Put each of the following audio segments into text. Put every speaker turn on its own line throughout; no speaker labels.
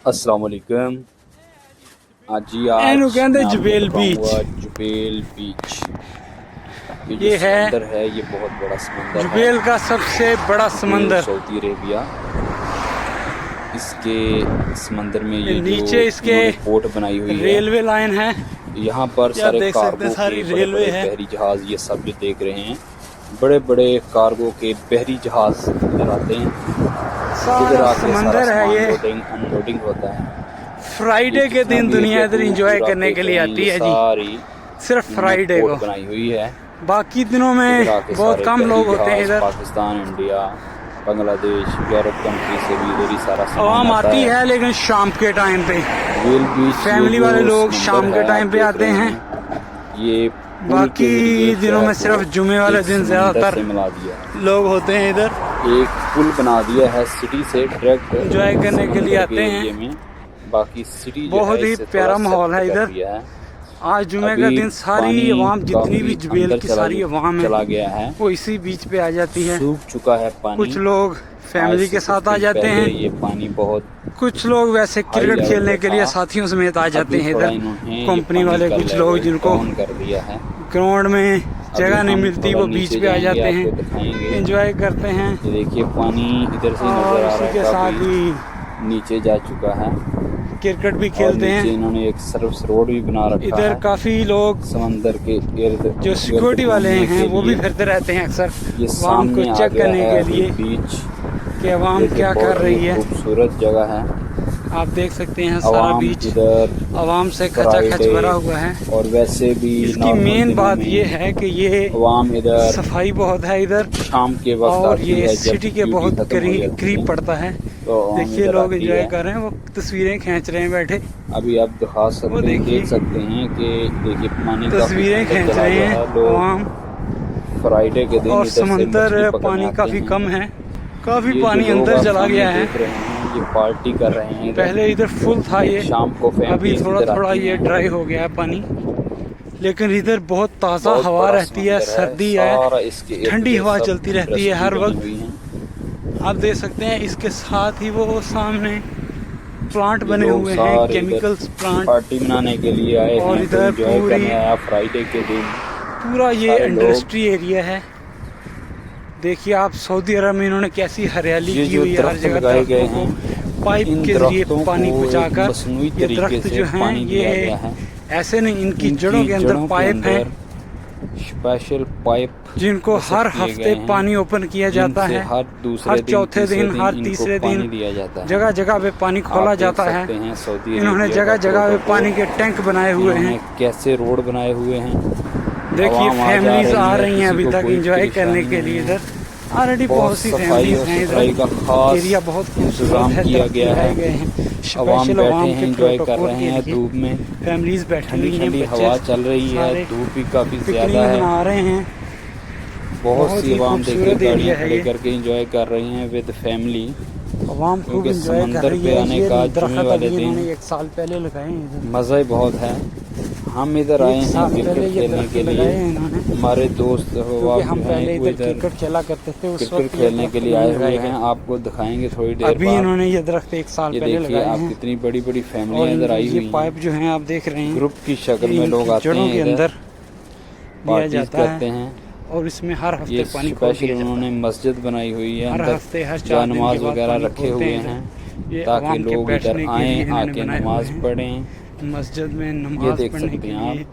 अस्सलाम वालेकुम। आज जी
ਇਹਨੂੰ
आज
ਕਹਿੰਦੇ
मैं आपको
जुबेल
बताऊंगा
बीच।
जुबेल बीच। ये जो
ये है
समंदर है ये बहुत बड़ा समंदर है।
जुबेल का सबसे बड़ा
जुबेल
समंदर।
Saudi Arabia. इसके समंदर में
ये
ये जो
नीचे इसके
इन्होंने पोर्ट बनाई हुई है,
रेलवे लाइन है।
यहाँ पर
ये आप
सारे
देख सकते
कार्गो
हैं,
के
सारी
बड़े
रेलवे
बड़े
है।
बहरी जहाज ये सब जो देख रहे हैं, बड़े बड़े कार्गो के बहरी जहाज इधर आते हैं। इधर
सारा
आके सारा
समंदर है
सामान
ये।
लोडिंग अनलोडिंग होता है।
फ्राइडे के दिन दुनिया इधर एंजॉय करने के लिए आती है जी,
सारी
सिर्फ
इन्होंने
फ्राइडे को।
पोर्ट बनाई हुई है।
बाकी दिनों में
इधर आके
बहुत
सारे
कम
बहरी
लोग होते हैं
जहाज
इधर।
Pakistan, India, Bangladesh, Europe country से भी इधर ही सारा सामान
आवाम
आता
आती है लेकिन शाम के टाइम पे।
जुबेल बीच
फैमिली वाले लोग शाम के टाइम पे आते हैं।
ये
बाकी दिनों में सिर्फ जुमे वाले दिन ज्यादातर
मिला दिया,
लोग होते हैं इधर।
एक पुल बना दिया है सिटी से डायरेक्ट
एंजॉय करने के लिए आते हैं।
बाकी सिटी
बहुत ही प्यारा माहौल है इधर। आज जुमे का दिन सारी अवाम जितनी भी जुबेल की सारी अवाम है
चला गया है,
वो इसी बीच पे आ जाती है।
सूख चुका है पानी।
कुछ लोग फैमिली के साथ आ जाते हैं,
ये पानी बहुत,
कुछ लोग वैसे क्रिकेट खेलने के लिए साथियों समेत आ जाते हैं इधर। कंपनी वाले कुछ लोग जिनको
कर दिया है,
ग्राउंड में जगह नहीं मिलती वो बीच पे आ जाते हैं, एंजॉय करते हैं।
ये देखिए पानी इधर से
और
नजर आ
इसी के
रहा
साथ
है,
ही
नीचे जा चुका है।
क्रिकेट भी खेलते हैं।
इन्होंने एक सर्विस रोड भी बना रखा है।
इधर काफी लोग
समंदर के इर्द
जो सिक्योरिटी वाले हैं वो भी फिरते रहते हैं अक्सर
ये
अवाम को चेक करने के लिए
बीच
कि अवाम क्या कर रही है।
खूबसूरत जगह है।
आप देख सकते हैं सारा बीच
इधर
अवाम से खचाखच भरा हुआ है।
और वैसे भी
इसकी मेन बात ये है कि ये
अवाम इधर
सफाई बहुत है इधर,
शाम के वक्त
और
आती
ये
है,
सिटी के बहुत करीब पड़ता है।
तो
देखिए लोग एंजॉय कर रहे हैं, वो तस्वीरें खींच रहे हैं बैठे।
अभी आप दिखा सकते हैं, देख सकते हैं कि देखिए पानी
तस्वीरें खींच रहे हैं अवाम।
फ्राइडे के दिन
और समंदर पानी काफी कम है, काफी पानी अंदर चला गया है।
ये पार्टी कर रहे हैं।
पहले इधर फुल था ये,
शाम को
अभी थोड़ा थोड़ा ये ड्राई हो गया है पानी, लेकिन इधर बहुत ताज़ा हवा रहती है। सर्दी है, ठंडी हवा चलती रहती है हर वक्त। आप देख सकते हैं इसके साथ ही वो सामने प्लांट बने हुए हैं, केमिकल्स प्लांट।
पार्टी मनाने के लिए आए
और
हैं,
इधर पूरी
फ्राइडे के दिन
पूरा ये इंडस्ट्री एरिया है। देखिए आप सऊदी अरब में इन्होंने कैसी हरियाली की हुई है, हर जगह
लगाए गए हैं।
पाइप के जरिए पानी पहुंचाकर। ये दरख्त जो हैं ये ऐसे नहीं, इनकी जड़ों के अंदर पाइप हैं,
स्पेशल पाइप
जिनको हर हफ्ते पानी ओपन किया जाता है। हर चौथे दिन, हर तीसरे दिन जगह जगह पे पानी खोला जाता है। इन्होंने जगह जगह पे पानी के टैंक बनाए हुए हैं।
कैसे रोड बनाए हुए हैं।
देखिए फैमिलीज आ रही हैं अभी तक एंजॉय करने के लिए। इधर ऑलरेडी बहुत सी फैमिलीज हैं। इधर एरिया बहुत खूबसूरत
किया गया है।
स्पेशल अवाम के
एंजॉय कर रहे हैं, धूप में
फैमिलीज बैठी हुई हैं,
ठंडी हवा चल रही है, धूप भी काफी ज्यादा है,
मना रहे हैं।
बहुत सी अवाम देखिए गाड़ियां खड़ी करके एंजॉय कर रही हैं विद फैमिली।
अवाम खूब एंजॉय कर रही है।
आने का जुमे वाले दिन
1 साल पहले लगाए हैं,
मज़ा ही बहुत है। हम इधर आए हैं क्रिकेट खेलने के लिए। हमारे दोस्त
हम पहले इधर क्रिकेट खेला करते थे, उस वक्त
खेलने के लिए आए हुए हैं। आपको दिखाएंगे थोड़ी देर
अभी इन्होंने ये दरख्त 1 साल पहले लगाए हैं।
कितनी बड़ी बड़ी फैमिली इधर आई हुई है।
पाइप जो हैं आप देख रहे हैं,
ग्रुप की शक्ल में लोग आते हैं,
के अंदर दिया जाता
है।
और इसमें हर हफ्ते पानी
स्पेशल उन्होंने मस्जिद बनाई हुई है,
हर हफ्ते हर
जहाँ नमाज वगैरह रखे हुए हैं ताकि लोग इधर आएं, आके नमाज पढ़ें।
मस्जिद में नमाज पढ़ने के लिए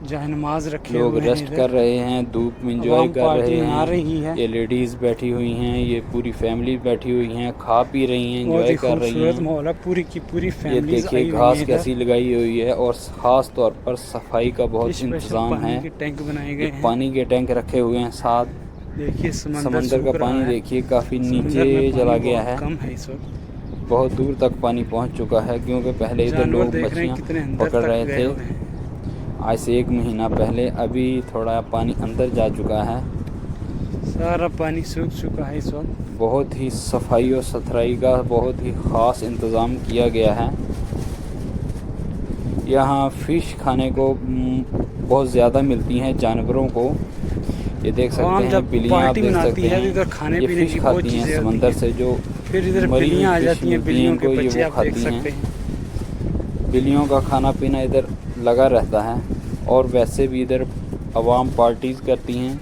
जहाँ नमाज रखे
लोग रेस्ट कर रहे हैं, धूप में एंजॉय कर रहे
हैं।
ये लेडीज बैठी हुई हैं, ये पूरी फैमिली बैठी हुई हैं, खा पी रही हैं, एंजॉय कर रही हैं।
माहौल है, पूरी की पूरी फैमिली।
ये देखिए घास कैसी लगाई हुई है, और खास तौर पर सफाई का बहुत इंतजाम है।
टैंक बनाए गए हैं,
पानी के टैंक रखे हुए हैं साथ।
देखिए
समंदर का पानी देखिए काफी नीचे चला गया है,
कम है इस वक्त,
बहुत दूर तक पानी पहुंच चुका है, क्योंकि पहले इधर लोग मछलियाँ पकड़ रहे थे आज से 1 महीना पहले। अभी थोड़ा पानी अंदर जा चुका है,
सारा पानी सूख चुका है इस वक्त।
बहुत ही सफाई और सुथराई का बहुत ही ख़ास इंतज़ाम किया गया है। यहाँ फ़िश खाने को बहुत ज़्यादा मिलती हैं जानवरों को। ये देख सकते हैं बिल्लियाँ, आप देख सकते हैं ये फ़िश खाती हैं समंदर से, जो
फिर इधर
मरी हुई
बिल्लियाँ आ
फिश
जाती हैं,
मिलती
बिल्लियों
इनको,
के
ये
बच्चे
वो
आप देख
खाती
सकते
हैं।
हैं।
बिल्लियों का खाना पीना इधर लगा रहता है, और वैसे भी इधर आवाम पार्टीज करती हैं,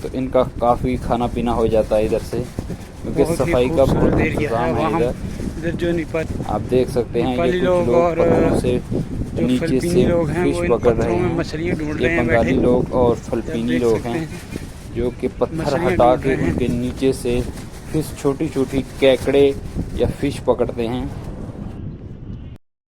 तो इनका काफ़ी खाना पीना हो जाता है इधर से, क्योंकि
बहुत ही
सफाई का बहुत
खूबसूरत एरिया है।
इंतजाम है
वहाँ
इधर।
इधर जो नेपाली
आप देख सकते हैं, ये कुछ
लोग
लोग
और
पत्थरों से
जो
नीचे
फिलिपीनी
से
लोग हैं,
फिश
वो इन
पकड़ रहे
पत्थरों में
हैं।
मछलियाँ ढूंढ
ये
रहे हैं
बंगाली
बैठे।
लोग और
आप
फिलिपीनी
देख
लोग
सकते
हैं,
हैं
जो कि पत्थर
मछलियाँ
हटा
ढूंढ
के
रहे हैं।
उनके नीचे से फिश, छोटी छोटी केकड़े या फिश पकड़ते हैं।